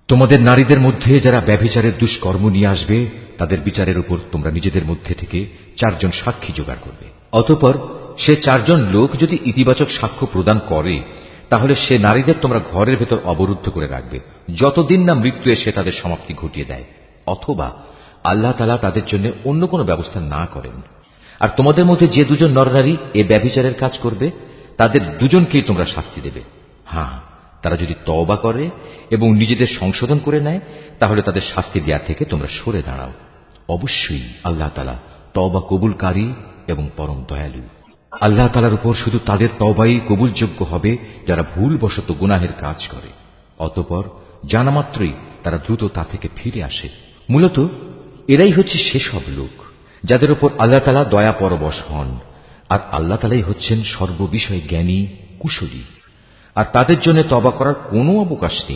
তোমাদের নারীদের মধ্যে যারা ব্যভিচারের দুষ্কর্ম নিয়ে আসবে তাদের বিচারের উপর তোমরা নিজেদের মধ্যে থেকে 4 জন সাক্ষী জোগাড় করবে। অতঃপর সে 4 জন লোক যদি ইতিবাচক সাক্ষ্য প্রদান করে তাহলে সে নারীদের তোমরা ঘরের ভেতর অবরুদ্ধ করে রাখবে যতদিন না মৃত্যু এসে তাদের সমাপ্তি ঘটিয়ে দেয়, অথবা আল্লাহ তাআলা তাদের জন্য অন্য কোনো ব্যবস্থা না করেন। আর তোমাদের মধ্যে যে 2 জন নরনারী এ ব্যভিচারের কাজ করবে তাদের 2 জনকেই তোমরা শাস্তি দেবে। হ্যাঁ, তারা যদি তওবা করে এবং নিজেদের সংশোধন করে নেয় তাহলে তাদের শাস্তি দেওয়া থেকে তোমরা সরে দাঁড়াও। অবশ্যই আল্লাহ তাআলা তওবা কবুলকারী এবং পরম দয়ালু। আল্লাহ তাআলার উপর শুধু তাদের তওবাই কবুলযোগ্য হবে যারা ভুলবশত গুনাহের কাজ করে, অতঃপর জানা মাত্রই তারা দ্রুত তা থেকে ফিরে আসে। মূলত এরাই হচ্ছে সেসব লোক যাদের উপর আল্লাহ তাআলা দয়া পরবশ হন, আর আল্লাহ তাআলাই হচ্ছেন সর্ববিষয়ে জ্ঞানী, কুশলী। আর তাদের জন্য তওবা করার কোনো অবকাশ নেই।